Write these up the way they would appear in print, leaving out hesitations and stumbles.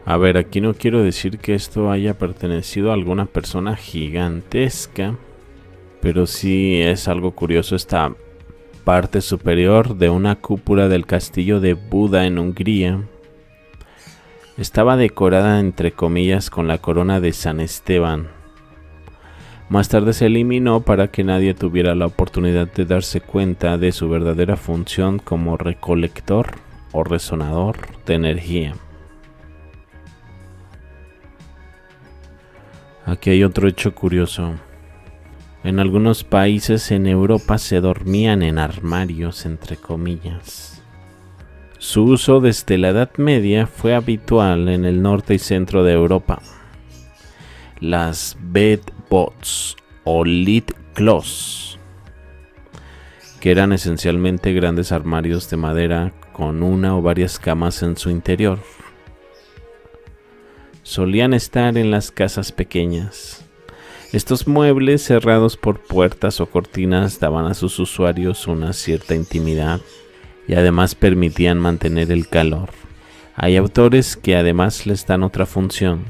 A ver, aquí no quiero decir que esto haya pertenecido a alguna persona gigantesca, pero sí es algo curioso esta parte superior de una cúpula del castillo de Buda en Hungría. Estaba decorada entre comillas con la corona de San Esteban. Más tarde se eliminó para que nadie tuviera la oportunidad de darse cuenta de su verdadera función como recolector o resonador de energía. Aquí hay otro hecho curioso. En algunos países en Europa se dormían en armarios, entre comillas. Su uso desde la Edad Media fue habitual en el norte y centro de Europa. Las bedbots o lid cloths, que eran esencialmente grandes armarios de madera con una o varias camas en su interior, solían estar en las casas pequeñas. Estos muebles cerrados por puertas o cortinas daban a sus usuarios una cierta intimidad y además permitían mantener el calor. Hay autores que además les dan otra función.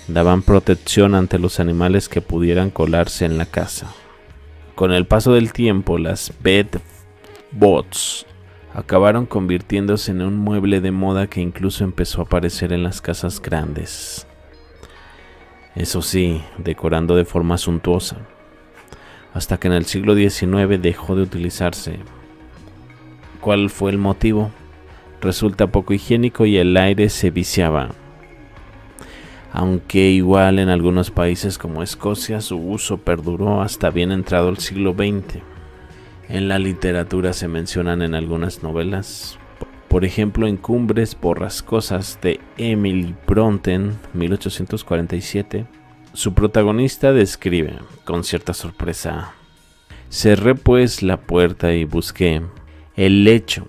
Daban protección ante los animales que pudieran colarse en la casa. Con el paso del tiempo, las bedbots acabaron convirtiéndose en un mueble de moda que incluso empezó a aparecer en las casas grandes. Eso sí, decorando de forma suntuosa, hasta que en el siglo XIX dejó de utilizarse. ¿Cuál fue el motivo? Resulta poco higiénico y el aire se viciaba. Aunque igual en algunos países como Escocia su uso perduró hasta bien entrado el siglo XX. En la literatura se mencionan en algunas novelas, por ejemplo en Cumbres borrascosas de Emily Brontë, 1847, su protagonista describe, con cierta sorpresa: cerré pues la puerta y busqué el lecho.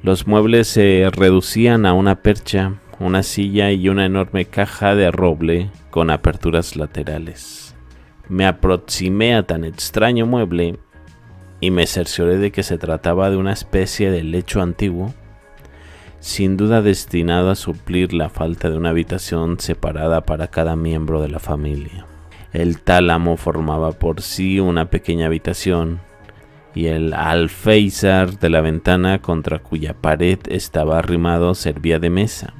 Los muebles se reducían a una percha, una silla y una enorme caja de roble con aperturas laterales. Me aproximé a tan extraño mueble y me cercioré de que se trataba de una especie de lecho antiguo, sin duda destinado a suplir la falta de una habitación separada para cada miembro de la familia. El tálamo formaba por sí una pequeña habitación y el alféizar de la ventana contra cuya pared estaba arrimado servía de mesa.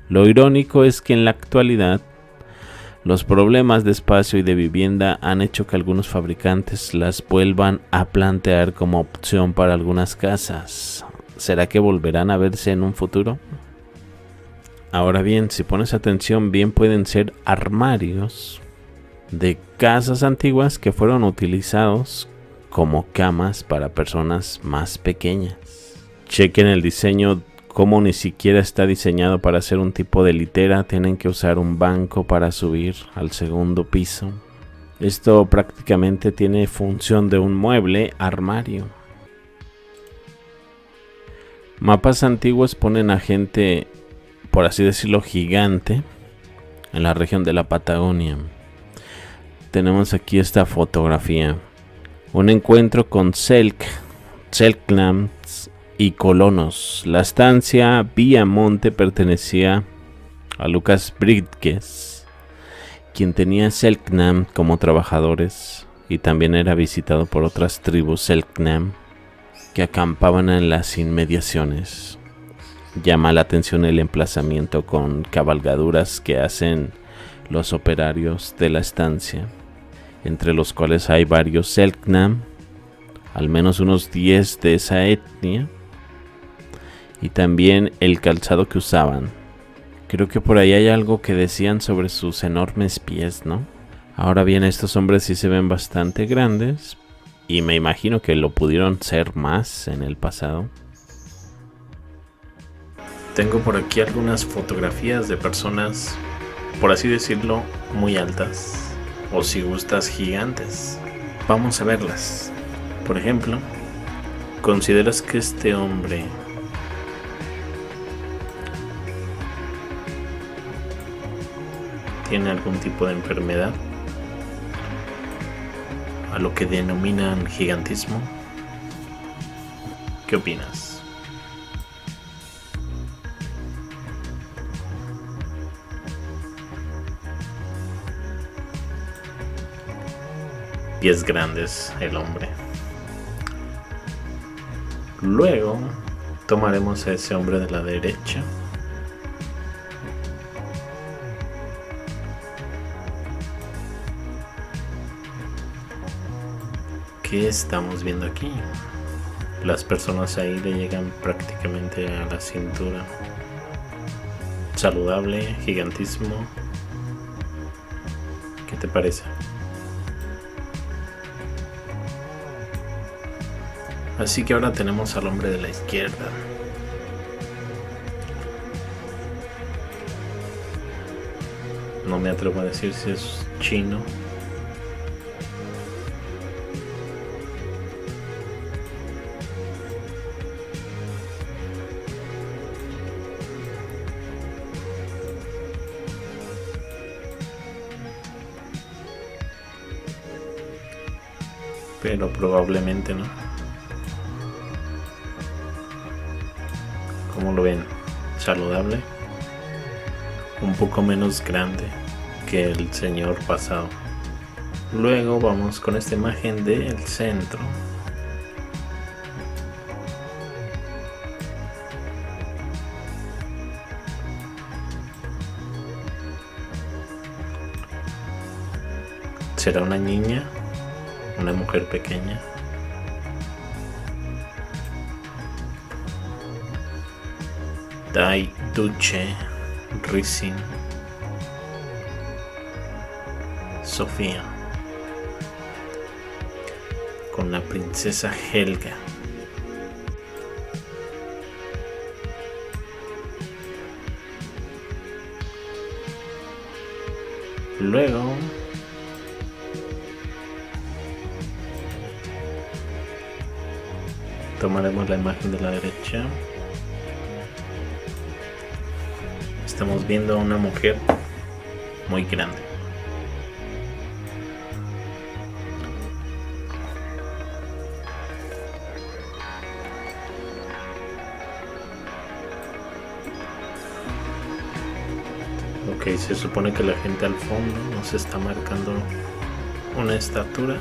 Lo irónico es que en la actualidad los problemas de espacio y de vivienda han hecho que algunos fabricantes las vuelvan a plantear como opción para algunas casas. ¿Será que volverán a verse en un futuro? Ahora bien, si pones atención, bien pueden ser armarios de casas antiguas que fueron utilizados como camas para personas más pequeñas. Chequen el diseño, como ni siquiera está diseñado para ser un tipo de litera. Tienen que usar un banco para subir al segundo piso. Esto prácticamente tiene función de un mueble armario. Mapas antiguos ponen a gente, por así decirlo, gigante en la región de la Patagonia. Tenemos aquí esta fotografía. Un encuentro con Selknams y colonos. La estancia Viamonte pertenecía a Lucas Bridges, quien tenía Selknam como trabajadores y también era visitado por otras tribus Selknam que acampaban en las inmediaciones. Llama la atención el emplazamiento con cabalgaduras que hacen los operarios de la estancia, entre los cuales hay varios Selknam, al menos unos 10 de esa etnia, y también el calzado que usaban. Creo que por ahí hay algo que decían sobre sus enormes pies, ¿no? Ahora bien, estos hombres sí se ven bastante grandes, y me imagino que lo pudieron ser más en el pasado. Tengo por aquí algunas fotografías de personas, por así decirlo, muy altas, o si gustas, gigantes. Vamos a verlas. Por ejemplo, ¿consideras que este hombre tiene algún tipo de enfermedad? A lo que denominan gigantismo. ¿Qué opinas? pies grandes el hombre. Luego tomaremos a ese hombre de la derecha. ¿Qué estamos viendo aquí? Las personas ahí le llegan prácticamente a la cintura. Saludable, gigantismo. ¿Qué te parece? Así que ahora tenemos al hombre de la izquierda. No me atrevo a decir si es chino. Pero probablemente no. ¿Cómo lo ven? Saludable. Un poco menos grande que el señor pasado. Luego vamos con esta imagen del centro. ¿Será una niña? ¿Una mujer pequeña? Dai Duce Rising Sofía con la princesa Helga. Luego tomaremos la imagen de la derecha. Estamos viendo a una mujer muy grande. Ok, se supone que la gente al fondo nos está marcando una estatura.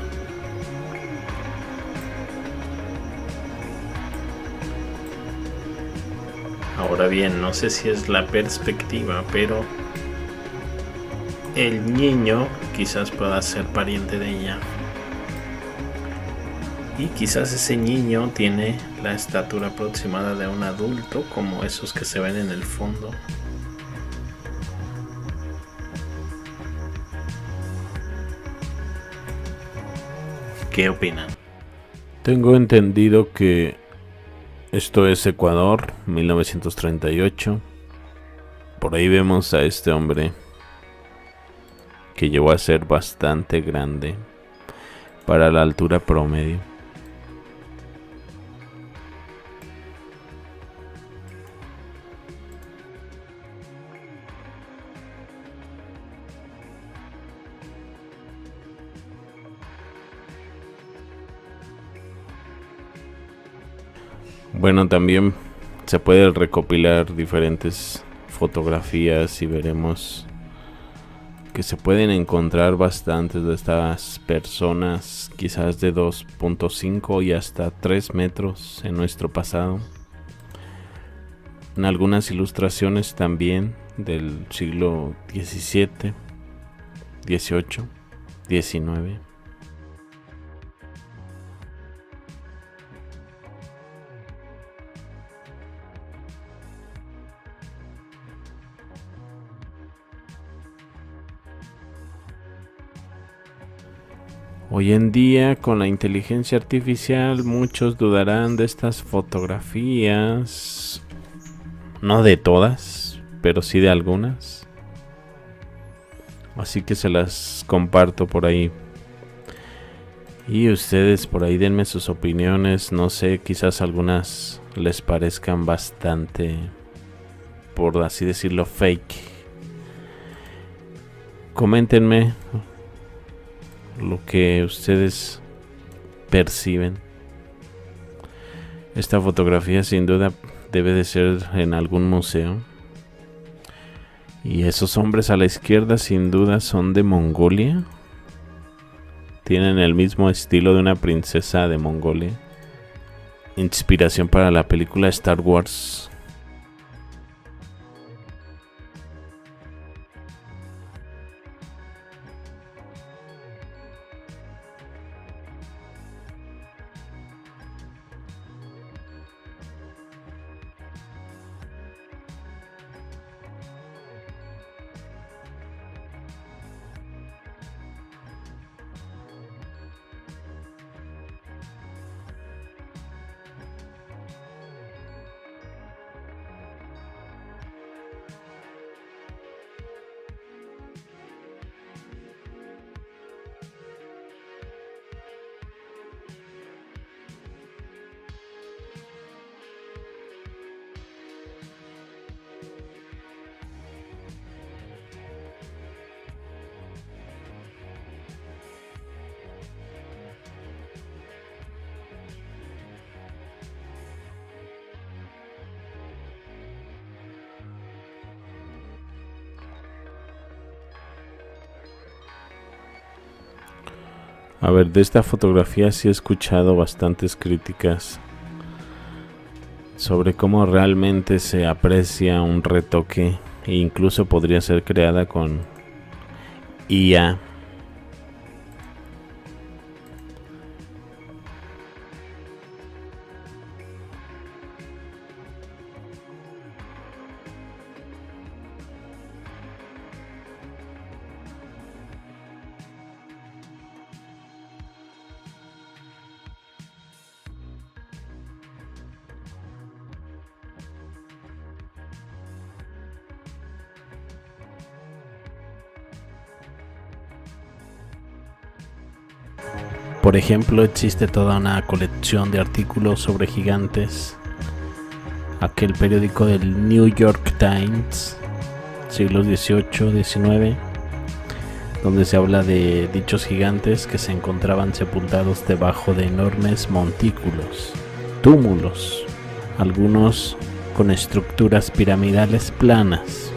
Ahora bien, no sé si es la perspectiva, pero el niño quizás pueda ser pariente de ella. Y quizás ese niño tiene la estatura aproximada de un adulto, como esos que se ven en el fondo. ¿Qué opinan? Tengo entendido que esto es Ecuador, 1938. Por ahí vemos a este hombre que llegó a ser bastante grande para la altura promedio. Bueno, también se puede recopilar diferentes fotografías y veremos que se pueden encontrar bastantes de estas personas, quizás de 2.5 y hasta 3 metros en nuestro pasado. En algunas ilustraciones también del siglo XVII, XVIII, XIX. Hoy en día, con la inteligencia artificial, muchos dudarán de estas fotografías. No de todas, pero sí de algunas. Así que se las comparto por ahí. Y ustedes por ahí denme sus opiniones. No sé, quizás algunas les parezcan bastante, por así decirlo, fake. Coméntenme lo que ustedes perciben. Esta fotografía sin duda debe de ser en algún museo. Y esos hombres a la izquierda sin duda son de Mongolia. tienen el mismo estilo de una princesa de Mongolia, inspiración para la película Star Wars. A ver, de esta fotografía sí he escuchado bastantes críticas sobre cómo realmente se aprecia un retoque e incluso podría ser creada con IA. Por ejemplo, existe toda una colección de artículos sobre gigantes. Aquel periódico del New York Times, siglos XVIII-XIX, donde se habla de dichos gigantes que se encontraban sepultados debajo de enormes montículos, túmulos, algunos con estructuras piramidales planas.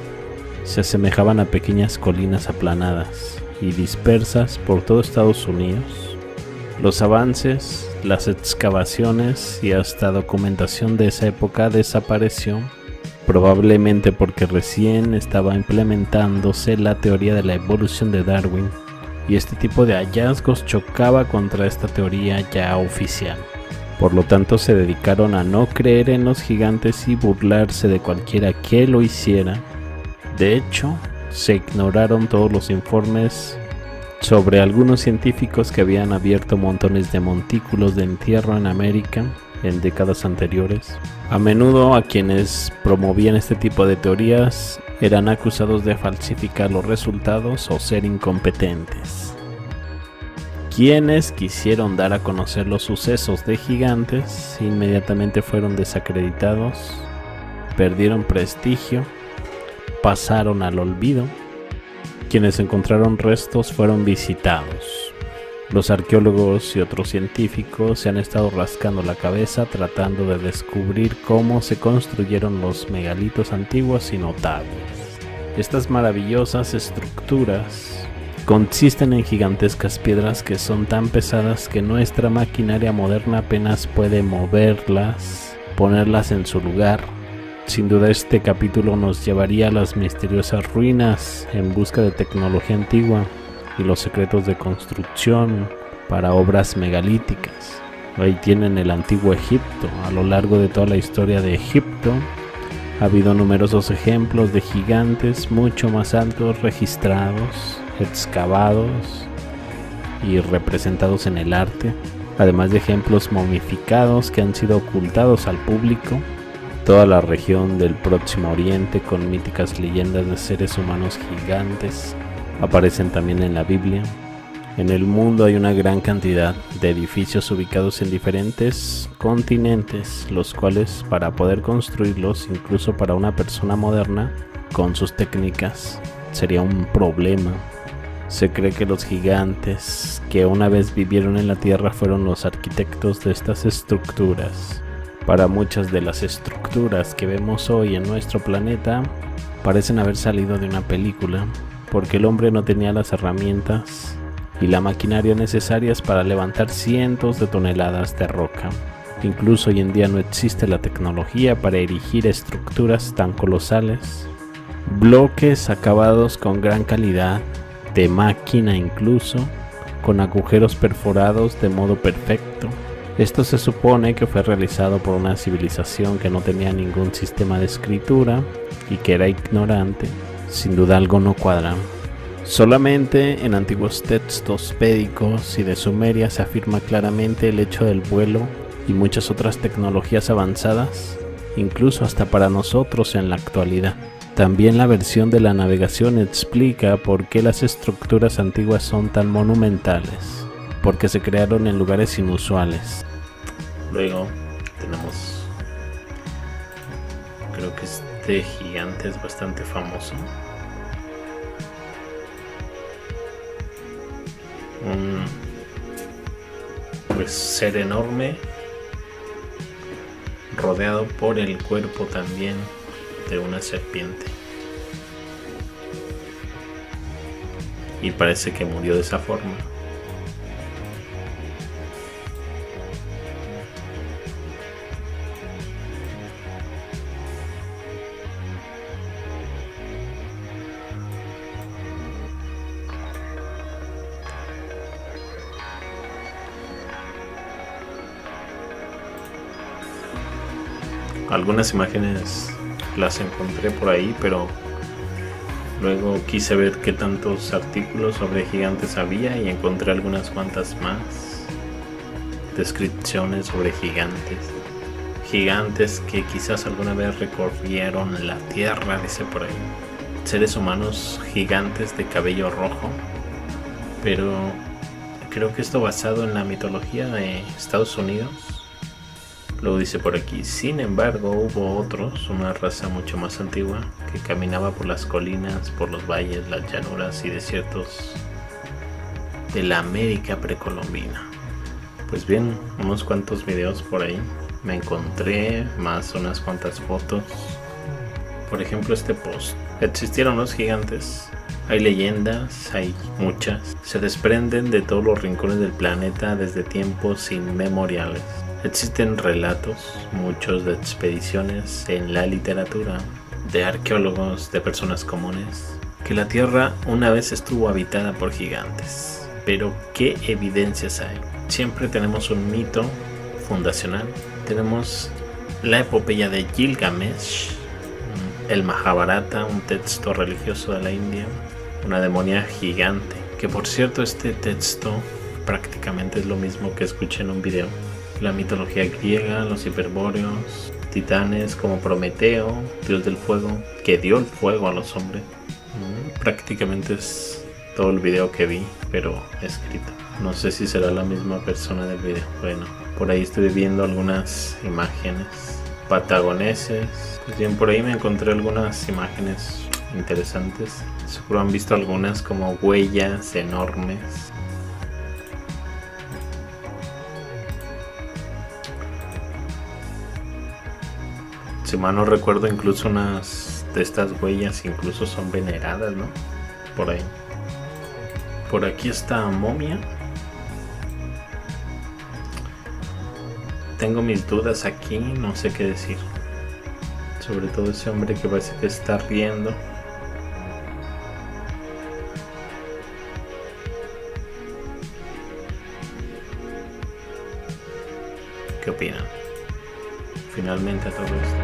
Se asemejaban a pequeñas colinas aplanadas y dispersas por todo Estados Unidos. Los avances, las excavaciones y hasta documentación de esa época desapareció, probablemente porque recién estaba implementándose la teoría de la evolución de Darwin, y este tipo de hallazgos chocaba contra esta teoría ya oficial. Por lo tanto, se dedicaron a no creer en los gigantes y burlarse de cualquiera que lo hiciera. De hecho, se ignoraron todos los informes sobre algunos científicos que habían abierto montones de montículos de entierro en América en décadas anteriores. A menudo a quienes promovían este tipo de teorías eran acusados de falsificar los resultados o ser incompetentes. Quienes quisieron dar a conocer los sucesos de gigantes inmediatamente fueron desacreditados, perdieron prestigio, pasaron al olvido. Quienes encontraron restos fueron visitados. Los arqueólogos y otros científicos se han estado rascando la cabeza tratando de descubrir cómo se construyeron los megalitos antiguos y notables. Estas maravillosas estructuras consisten en gigantescas piedras que son tan pesadas que nuestra maquinaria moderna apenas puede moverlas, ponerlas en su lugar. Sin duda este capítulo nos llevaría a las misteriosas ruinas en busca de tecnología antigua y los secretos de construcción para obras megalíticas. Ahí tienen el antiguo Egipto. A lo largo de toda la historia de Egipto ha habido numerosos ejemplos de gigantes mucho más altos registrados, excavados y representados en el arte, además de ejemplos momificados que han sido ocultados al público. Toda la región del Próximo Oriente con míticas leyendas de seres humanos gigantes aparecen también en la Biblia. En el mundo hay una gran cantidad de edificios ubicados en diferentes continentes, los cuales para poder construirlos, incluso para una persona moderna, con sus técnicas, sería un problema. Se cree que los gigantes que una vez vivieron en la Tierra fueron los arquitectos de estas estructuras. Para muchas de las estructuras que vemos hoy en nuestro planeta parecen haber salido de una película, porque el hombre no tenía las herramientas y la maquinaria necesarias para levantar cientos de toneladas de roca. Incluso hoy en día no existe la tecnología para erigir estructuras tan colosales. Bloques acabados con gran calidad, de máquina incluso, con agujeros perforados de modo perfecto. Esto se supone que fue realizado por una civilización que no tenía ningún sistema de escritura y que era ignorante. Sin duda algo no cuadra. Solamente en antiguos textos védicos y de Sumeria se afirma claramente el hecho del vuelo y muchas otras tecnologías avanzadas, incluso hasta para nosotros en la actualidad. También la versión de la navegación explica por qué las estructuras antiguas son tan monumentales, porque se crearon en lugares inusuales. Luego tenemos, creo que este gigante es bastante famoso. Un ser enorme, rodeado por el cuerpo también de una serpiente. Y parece que murió de esa forma. Algunas imágenes las encontré por ahí, pero luego quise ver qué tantos artículos sobre gigantes había y encontré algunas cuantas más descripciones sobre gigantes que quizás alguna vez recorrieron la tierra, dice por ahí, seres humanos gigantes de cabello rojo, pero creo que esto basado en la mitología de Estados Unidos. Luego dice por aquí, sin embargo hubo otros, una raza mucho más antigua, que caminaba por las colinas, por los valles, las llanuras y desiertos de la América precolombina. Pues bien, unos cuantos videos por ahí, me encontré más unas cuantas fotos. Por ejemplo este post, existieron los gigantes, hay leyendas, hay muchas, se desprenden de todos los rincones del planeta desde tiempos inmemoriales. Existen relatos, muchos de expediciones en la literatura, de arqueólogos, de personas comunes, que la Tierra una vez estuvo habitada por gigantes. Pero ¿qué evidencias hay? Siempre tenemos un mito fundacional. Tenemos la epopeya de Gilgamesh, el Mahabharata, un texto religioso de la India, una demonia gigante, que por cierto este texto prácticamente es lo mismo que escuché en un video. La mitología griega, los hiperbóreos, titanes como Prometeo, dios del fuego, que dio el fuego a los hombres. Prácticamente es todo el video que vi, pero escrito. No sé si será la misma persona del video. Bueno, por ahí estuve viendo algunas imágenes patagoneses. Pues bien, por ahí me encontré algunas imágenes interesantes. Seguro han visto algunas como huellas enormes. Si mal no recuerdo, incluso unas de estas huellas incluso son veneradas, ¿no? Por ahí. Por aquí está momia. Tengo mis dudas aquí, no sé qué decir. Sobre todo ese hombre que parece que está riendo. ¿Qué opinan? Finalmente a todo esto.